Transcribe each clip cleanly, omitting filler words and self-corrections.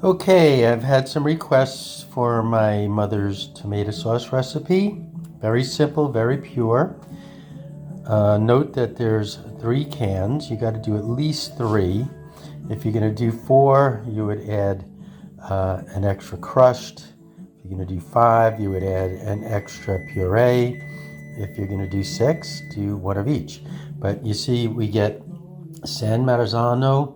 Okay, I've had some requests for my mother's tomato sauce recipe. Very simple, very pure. Note that there's 3 cans. You got to do at least 3. If you're going to do 4, you would add an extra crushed. If you're going to do 5, you would add an extra puree. If you're going to do 6, do one of each. But you see, we get San Marzano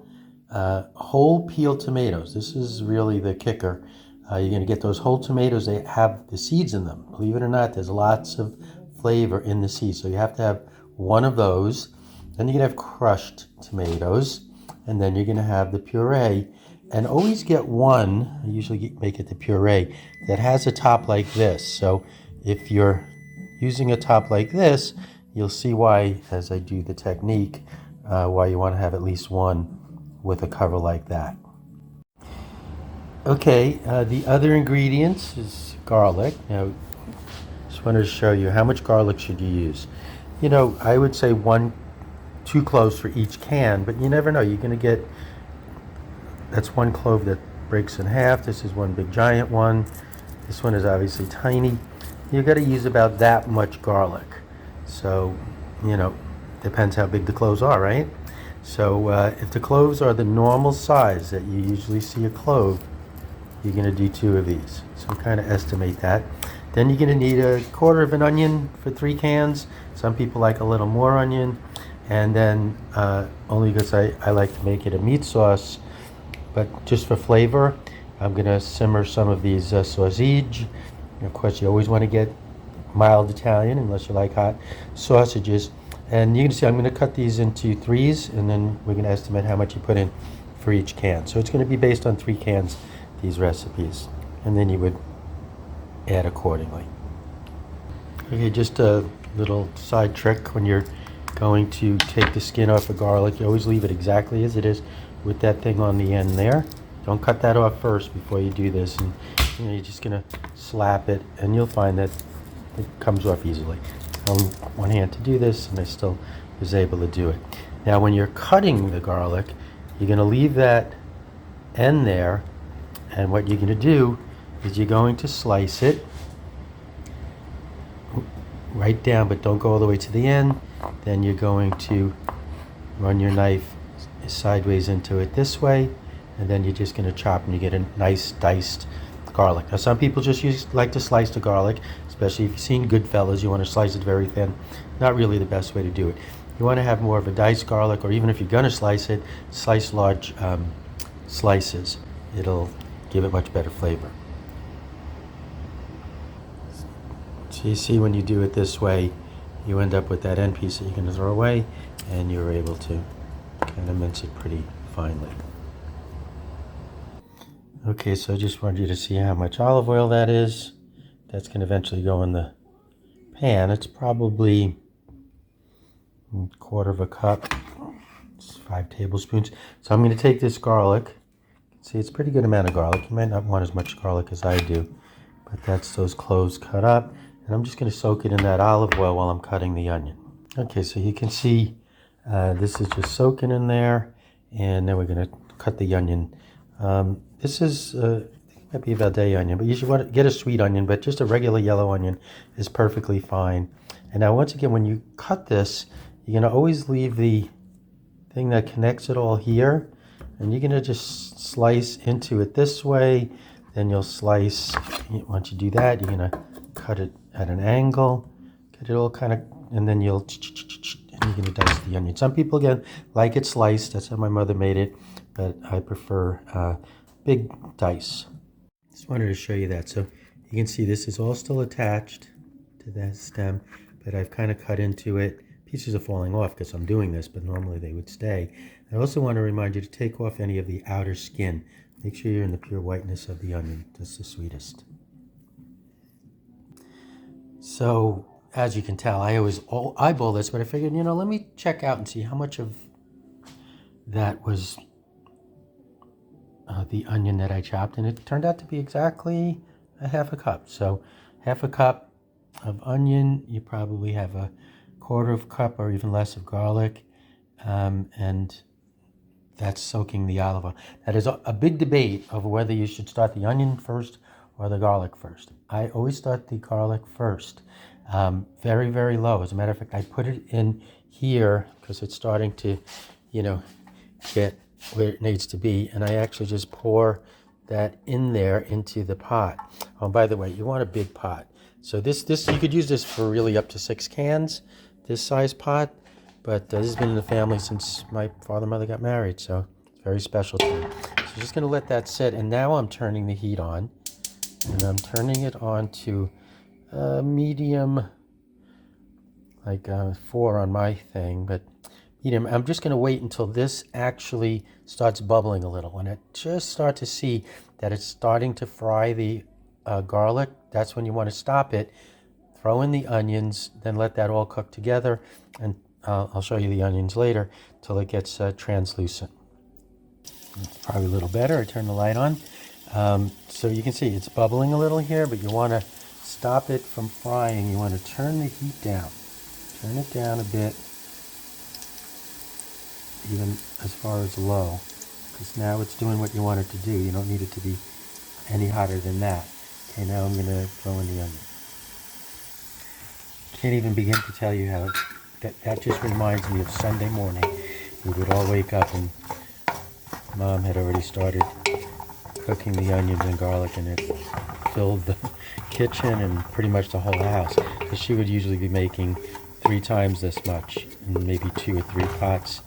whole peeled tomatoes. This is really the kicker. You're going to get those whole tomatoes. They have the seeds in them. Believe it or not, there's lots of flavor in the seeds. So you have to have one of those. Then you're going to have crushed tomatoes. And then you're going to have the puree. And always get one, I usually make it the puree, that has a top like this. So if you're using a top like this, you'll see why, as I do the technique, why you want to have at least one with a cover like that. Okay, the other ingredients is garlic. Now, just wanted to show you how much garlic should you use. I would say 2 cloves for each can, but you never know. You're going to get, that's 1 clove that breaks in half. This is one big giant one. This one is obviously tiny. You've got to use about that much garlic. So, depends how big the cloves are, right? So if the cloves are the normal size that you usually see a clove, you're going to do 2 of these. So kind of estimate that. Then you're going to need a quarter of an onion for 3 cans. Some people like a little more onion. And then only because I like to make it a meat sauce, but just for flavor, I'm going to simmer some of these sausage. And of course, you always want to get mild Italian unless you like hot sausages. And you can see I'm going to cut these into 3s, and then we're going to estimate how much you put in for each can. So it's going to be based on 3 cans, these recipes. And then you would add accordingly. Okay, just a little side trick. When you're going to take the skin off of garlic, you always leave it exactly as it is with that thing on the end there. Don't cut that off first before you do this. And you're just going to slap it, and you'll find that it comes off easily. On one hand to do this, and I still was able to do it. Now when you're cutting the garlic, you're going to leave that end there, and what you're going to do is you're going to slice it right down, but don't go all the way to the end. Then you're going to run your knife sideways into it this way, and then you're just going to chop, and you get a nice diced garlic. Now some people just like to slice the garlic, especially if you've seen Goodfellas. You want to slice it very thin. Not really the best way to do it. You want to have more of a diced garlic, or even if you're going to slice it, slice large slices. It'll give it much better flavor. So you see, when you do it this way, you end up with that end piece that you're going to throw away, and you're able to kind of mince it pretty finely. Okay, so I just wanted you to see how much olive oil that is. That's going to eventually go in the pan. It's probably a quarter of a cup. It's 5 tablespoons. So I'm going to take this garlic. See, it's a pretty good amount of garlic. You might not want as much garlic as I do, but that's those cloves cut up. And I'm just going to soak it in that olive oil while I'm cutting the onion. Okay, so you can see this is just soaking in there, and then we're going to cut the onion. This is might be a Valdez onion, but you should want to get a sweet onion, but just a regular yellow onion is perfectly fine. And now once again, when you cut this, you're going to always leave the thing that connects it all here, and you're going to just slice into it this way. Then you'll slice, once you do that, you're going to cut it at an angle, get it all kind of, and then you're going to dice the onion. Some people, again, like it sliced. That's how my mother made it, but I prefer big dice. Just wanted to show you that. So you can see this is all still attached to that stem, but I've kind of cut into it. Pieces are falling off because I'm doing this, but normally they would stay. I also want to remind you to take off any of the outer skin. Make sure you're in the pure whiteness of the onion. That's the sweetest. So as you can tell, I always eyeball this, but I figured, let me check out and see how much of that was the onion that I chopped, and it turned out to be exactly a half a cup. So half a cup of onion, you probably have a quarter of a cup or even less of garlic, and that's soaking the olive oil. That is a big debate over whether you should start the onion first or the garlic first. I always start the garlic first, very, very low. As a matter of fact, I put it in here because it's starting to, you know, get where it needs to be. And I actually just pour that in there into the pot. Oh, by the way, you want a big pot. So this you could use this for really up to 6 cans, this size pot. But this has been in the family since my father and mother got married, so it's very special to me. So I'm just going to let that sit, and now I'm turning the heat on. And I'm turning it on to medium, like 4 on my thing, but medium. I'm just going to wait until this actually starts bubbling a little. When it just start to see that it's starting to fry the garlic, that's when you want to stop it. Throw in the onions, then let that all cook together, and I'll show you the onions later till it gets translucent. It's probably a little better. I turn the light on. So you can see it's bubbling a little here, but you want to stop it from frying. You want to turn the heat down. Turn it down a bit, even as far as low, because now it's doing what you want it to do. You don't need it to be any hotter than that. Okay, now I'm going to throw in the onion. Can't even begin to tell you how that just reminds me of Sunday morning. We would all wake up and Mom had already started cooking the onions and garlic, and it filled the kitchen and pretty much the whole house. Because she would usually be making 3 times this much, and maybe 2 or 3 pots,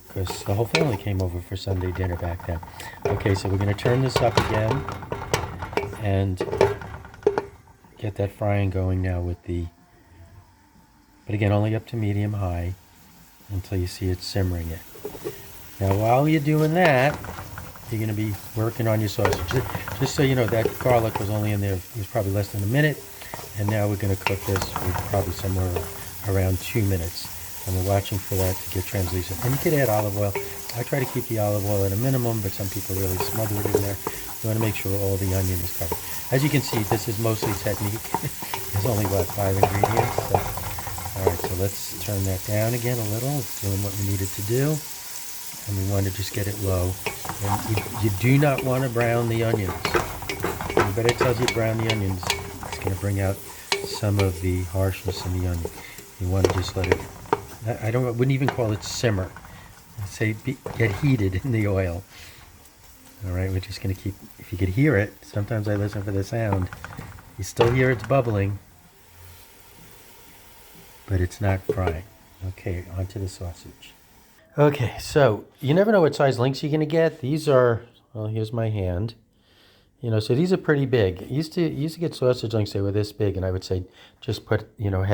because the whole family came over for Sunday dinner back then. Okay, so we're going to turn this up again and get that frying going now with the, but again, only up to medium high until you see it simmering it. Now, while you're doing that, you're going to be working on your sausage. Just so you know, that garlic was only in there, it was probably less than a minute, and now we're going to cook this for probably somewhere around 2 minutes. And we're watching for that to get translucent. And you could add olive oil. I try to keep the olive oil at a minimum, but some people really smother it in there. You want to make sure all the onion is covered. As you can see, this is mostly technique. There's only, what, 5 ingredients? So, all right, so let's turn that down again a little. It's doing what we need it to do. And we want to just get it low. And you do not want to brown the onions. Anybody tells you to brown the onions, it's going to bring out some of the harshness in the onion. You want to just let it, I wouldn't even call it simmer. I'd say get heated in the oil. All right, we're just going to keep, if you could hear it, sometimes I listen for the sound. You still hear it's bubbling, but it's not frying. Okay, onto the sausage. Okay, so you never know what size links you're going to get. These are, well, here's my hand. You know, so these are pretty big. Used to get sausage links that were this big, and I would say just put, you know,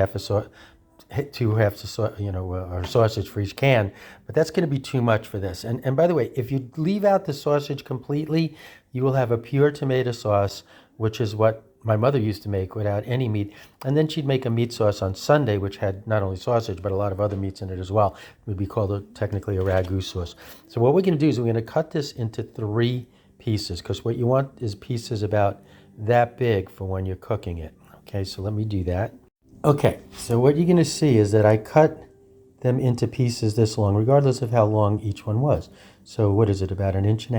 two halves of or sausage for each can. But that's going to be too much for this. And by the way, if you leave out the sausage completely, you will have a pure tomato sauce, which is what my mother used to make without any meat. And then she'd make a meat sauce on Sunday, which had not only sausage, but a lot of other meats in it as well. It would be called technically a ragu sauce. So what we're going to do is we're going to cut this into 3 pieces, because what you want is pieces about that big for when you're cooking it. Okay, so let me do that. Okay, so what you're going to see is that I cut them into pieces this long, regardless of how long each one was. So what is it, about 1.5 inches?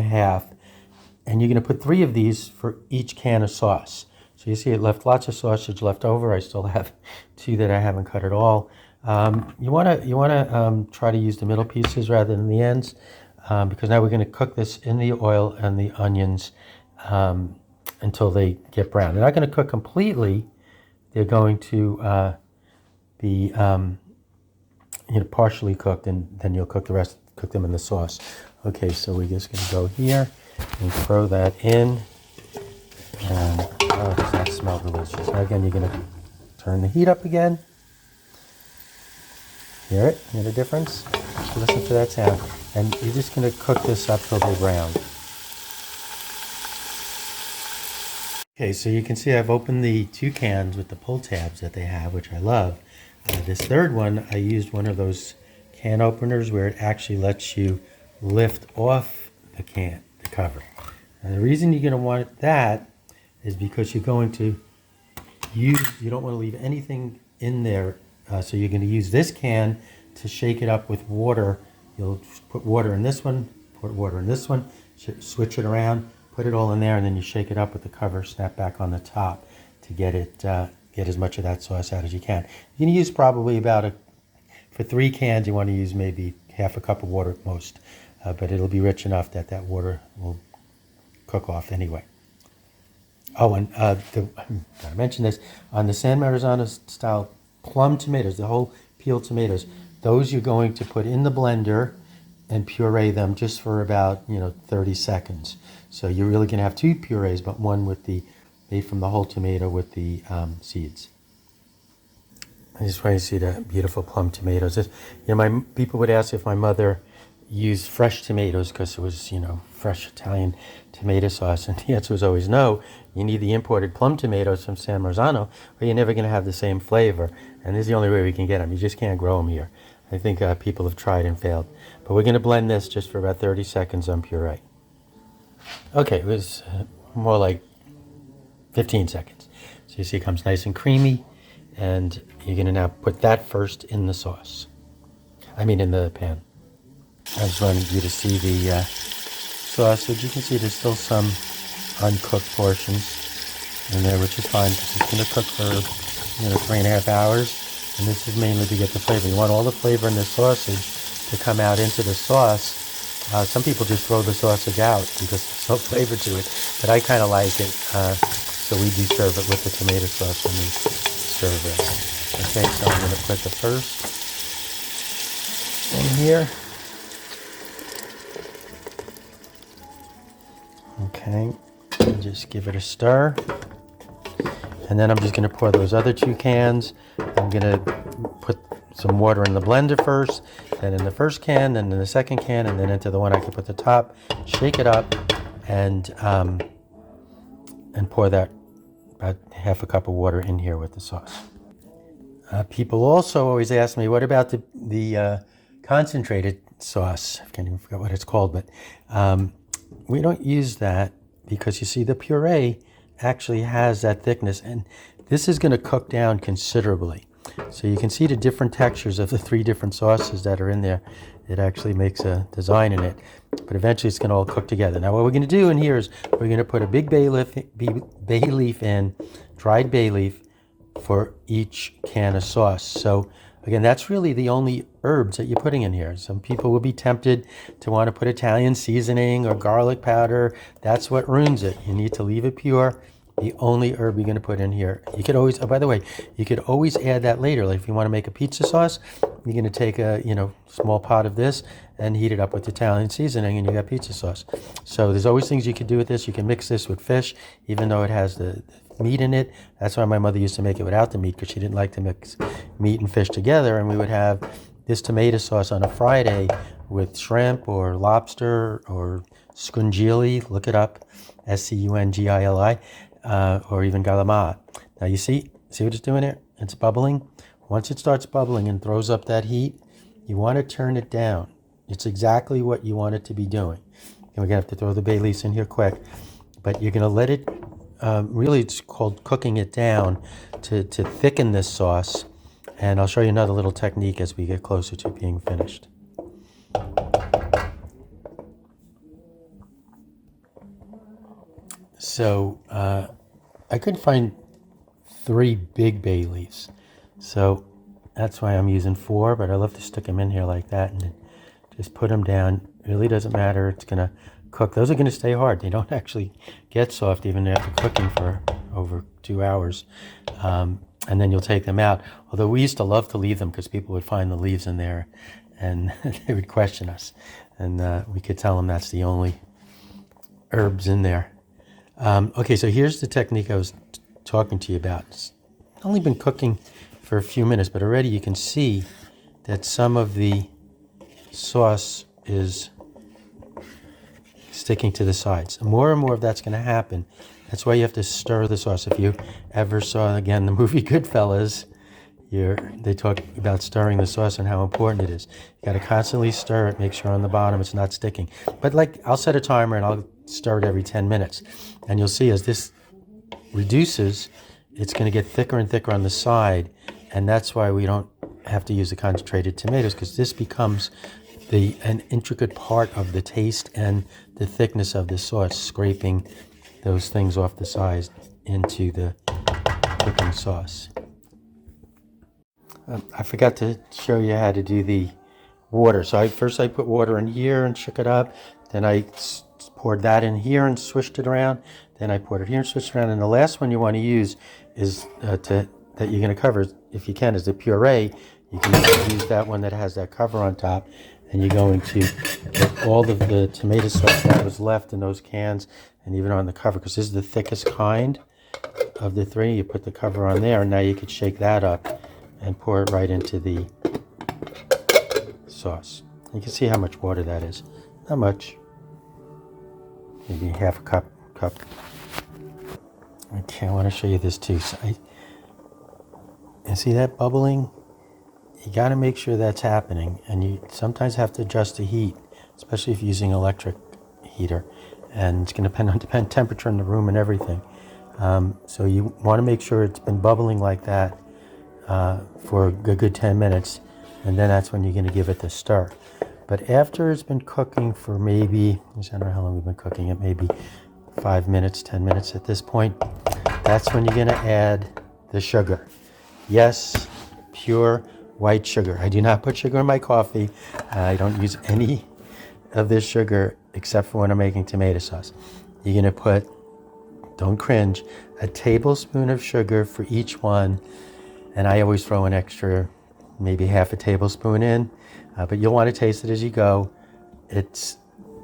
And you're going to put 3 of these for each can of sauce. So you see it left lots of sausage left over. I still have 2 that I haven't cut at all. You want to try to use the middle pieces rather than the ends, because now we're going to cook this in the oil and the onions until they get brown. They're not going to cook completely. They're going to be partially cooked, and then you'll cook the rest, cook them in the sauce. Okay, so we're just going to go here and throw that in. And oh, does that smell delicious? Now again, you're going to turn the heat up again. Hear it? Hear the difference? Just listen to that sound. And you're just going to cook this up till they're brown. Okay, so you can see I've opened the 2 cans with the pull tabs that they have, which I love. This third one, I used one of those can openers where it actually lets you lift off the can, the cover. And the reason you're going to want that is because you're going to use, you don't want to leave anything in there. So you're going to use this can to shake it up with water. You'll put water in this one, Put water in this one, switch it around, put it all in there, and then you shake it up with the cover, snap back on the top to get it get as much of that sauce out as you can. You can use probably for 3 cans, you want to use maybe half a cup of water at most, but it'll be rich enough that water will cook off anyway. Oh, and I mentioned this, on the San Marzano style plum tomatoes, the whole peeled tomatoes, those you're going to put in the blender and puree them just for about 30 seconds. So you're really going to have 2 purees, but one made from the whole tomato with the seeds. I just want you to see the beautiful plum tomatoes. My people would ask if my mother used fresh tomatoes because it was fresh Italian tomato sauce, and the answer was always no. You need the imported plum tomatoes from San Marzano, or you're never going to have the same flavor. And this is the only way we can get them. You just can't grow them here. I think people have tried and failed. But we're going to blend this just for about 30 seconds on puree. Okay, it was more like 15 seconds. So you see it comes nice and creamy, and you're going to now put that first in the sauce. In the pan. I just wanted you to see the sausage. You can see there's still some uncooked portions in there, which is fine because it's going to cook for 3.5 hours. And this is mainly to get the flavor. You want all the flavor in the sausage to come out into the sauce. Some people just throw the sausage out because there's no flavor to it, but I kind of like it, so we do serve it with the tomato sauce when we serve it. Okay, so I'm going to put the first in here. Okay, and just give it a stir. And then I'm just going to pour those other 2 cans. I'm going to put some water in the blender first, then in the first can, then in the second can, and then into the one I can put the top. Shake it up, and pour that about half a cup of water in here with the sauce. People also always ask me, what about the concentrated sauce? I can't even forget what it's called, but we don't use that because you see the puree actually has that thickness, and this is going to cook down considerably. So you can see the different textures of the 3 different sauces that are in there. It actually makes a design in it, but eventually it's going to all cook together. Now what we're going to do in here is we're going to put a big bay leaf in, dried bay leaf, for each can of sauce. So again, that's really the only herbs that you're putting in here. Some people will be tempted to want to put Italian seasoning or garlic powder. That's what ruins it. You need to leave it pure. The only herb you're going to put in here. You could always, oh, by the way, you could always add that later. Like if you want to make a pizza sauce, you're going to take a small pot of this and heat it up with Italian seasoning, and you got pizza sauce. So there's always things you could do with this. You can mix this with fish, even though it has the meat in it. That's why my mother used to make it without the meat, because she didn't like to mix meat and fish together. And we would have this tomato sauce on a Friday with shrimp or lobster or scungili. Look it up, Scungili. Or even galamad. Now you see what it's doing here? It's bubbling. Once it starts bubbling and throws up that heat, you want to turn it down. It's exactly what you want it to be doing. And we're going to have to throw the bay leaves in here quick, but you're going to let it, really it's called cooking it down to thicken this sauce. And I'll show you another little technique as we get closer to being finished. So I could find 3 big bay leaves, so that's why I'm using 4, but I love to stick them in here like that and just put them down. It really doesn't matter. It's going to cook. Those are going to stay hard. They don't actually get soft even after cooking for over 2 hours, and then you'll take them out. Although we used to love to leave them because people would find the leaves in there and they would question us, and we could tell them that's the only herbs in there. Okay, so here's the technique I was talking to you about. It's only been cooking for a few minutes, but already you can see that some of the sauce is sticking to the sides. More and more of that's going to happen. That's why you have to stir the sauce. If you ever saw, again, the movie Goodfellas, they talk about stirring the sauce and how important it is. You got to constantly stir it, make sure on the bottom it's not sticking. But I'll set a timer and I'll stir it every 10 minutes. And you'll see as this reduces, it's going to get thicker and thicker on the side. And that's why we don't have to use the concentrated tomatoes, because this becomes an intricate part of the taste and the thickness of the sauce, scraping those things off the sides into the cooking sauce. I forgot to show you how to do the water. So first I put water in here and shook it up. Then I poured that in here and swished it around. Then I poured it here and swished it around. And the last one you want to use is that you're going to cover, if you can, is the puree. You can use that one that has that cover on top. And you're going to put all of the tomato sauce that was left in those cans and even on the cover, because this is the thickest kind of the three. You put the cover on there, and now you could shake that up and pour it right into the sauce. You can see how much water that is. Not much. Maybe half a cup. Okay, I want to show you this too. So you see that bubbling? You got to make sure that's happening, and you sometimes have to adjust the heat, especially if you're using electric heater, and it's going to depend on temperature in the room and everything. So you want to make sure it's been bubbling like that for a good 10 minutes, and then that's when you're going to give it the stir. But after it's been cooking for maybe, I don't know how long we've been cooking it, maybe 5 minutes, 10 minutes at this point, that's when you're going to add the sugar. Yes, pure white sugar. I do not put sugar in my coffee. I don't use any of this sugar except for when I'm making tomato sauce. You're going to put, don't cringe, a tablespoon of sugar for each one. And I always throw an extra, maybe half a tablespoon in, but you'll want to taste it as you go.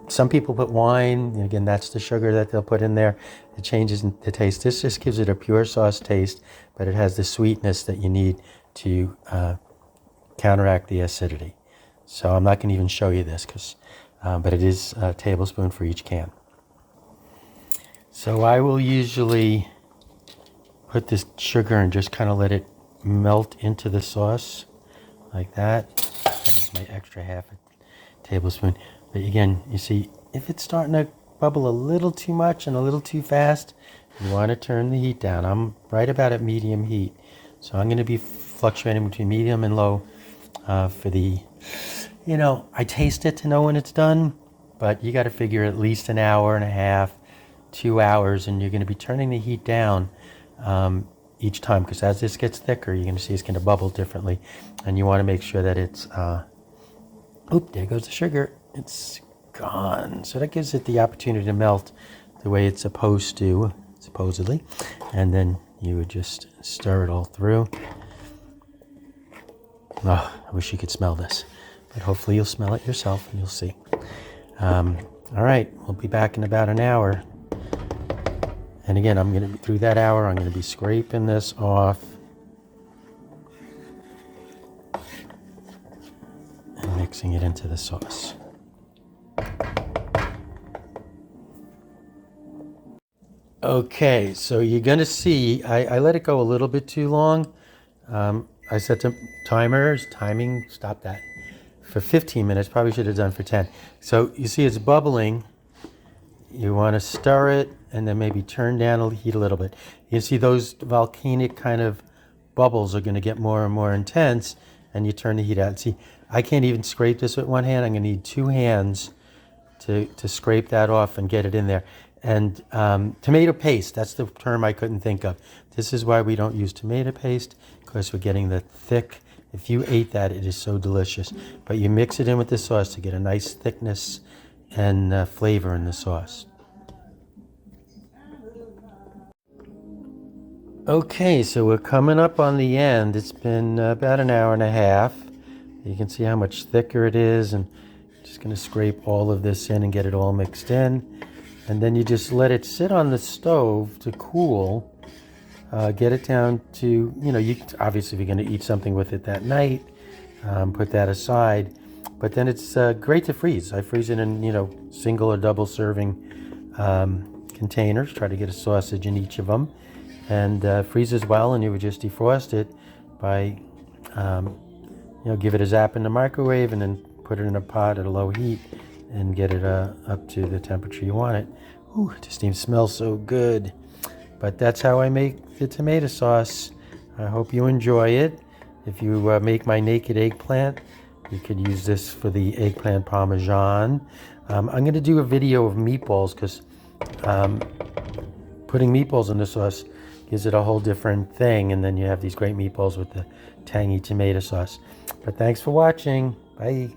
Some people put wine, and again, that's the sugar that they'll put in there. It changes the taste. This just gives it a pure sauce taste, but it has the sweetness that you need to counteract the acidity. So I'm not going to even show you this, but it is a tablespoon for each can. So I will usually put this sugar and just kind of let it melt into the sauce like that. That's my extra half a tablespoon. But again, you see, if it's starting to bubble a little too much and a little too fast, you want to turn the heat down. I'm right about at medium heat. So I'm going to be fluctuating between medium and low for the, I taste it to know when it's done, but you got to figure at least an hour and a half, 2 hours, and you're going to be turning the heat down each time, because as this gets thicker, you're going to see it's going to bubble differently, and you want to make sure that it's, there goes the sugar. It's gone. So that gives it the opportunity to melt the way it's supposed to, supposedly, and then you would just stir it all through. Oh, I wish you could smell this, but hopefully you'll smell it yourself and you'll see. All right, we'll be back in about an hour. And again, I'm going to be through that hour. I'm going to be scraping this off and mixing it into the sauce. Okay, so you're going to see, I let it go a little bit too long. I set the timing, stop that, for 15 minutes. Probably should have done for 10. So you see it's bubbling. You want to stir it and then maybe turn down the heat a little bit. You see those volcanic kind of bubbles are going to get more and more intense, and you turn the heat out. See, I can't even scrape this with one hand. I'm going to need two hands to scrape that off and get it in there. And tomato paste, that's the term I couldn't think of. This is why we don't use tomato paste, because we're getting the thick. If you ate that, it is so delicious. But you mix it in with the sauce to get a nice thickness and flavor in the sauce. Okay, so we're coming up on the end. It's been about an hour and a half. You can see how much thicker it is, and just going to scrape all of this in and get it all mixed in. And then you just let it sit on the stove to cool. Get it down to, you obviously if you're going to eat something with it that night, put that aside. But then it's great to freeze. I freeze it in, single or double serving containers. Try to get a sausage in each of them. And freezes well, and you would just defrost it by, give it a zap in the microwave and then put it in a pot at a low heat and get it up to the temperature you want it. Ooh, it just even smells so good. But that's how I make the tomato sauce. I hope you enjoy it. If you make my naked eggplant, You could use this for the eggplant parmesan. I'm going to do a video of meatballs because putting meatballs in the sauce gives it a whole different thing. And then you have these great meatballs with the tangy tomato sauce. But thanks for watching. Bye.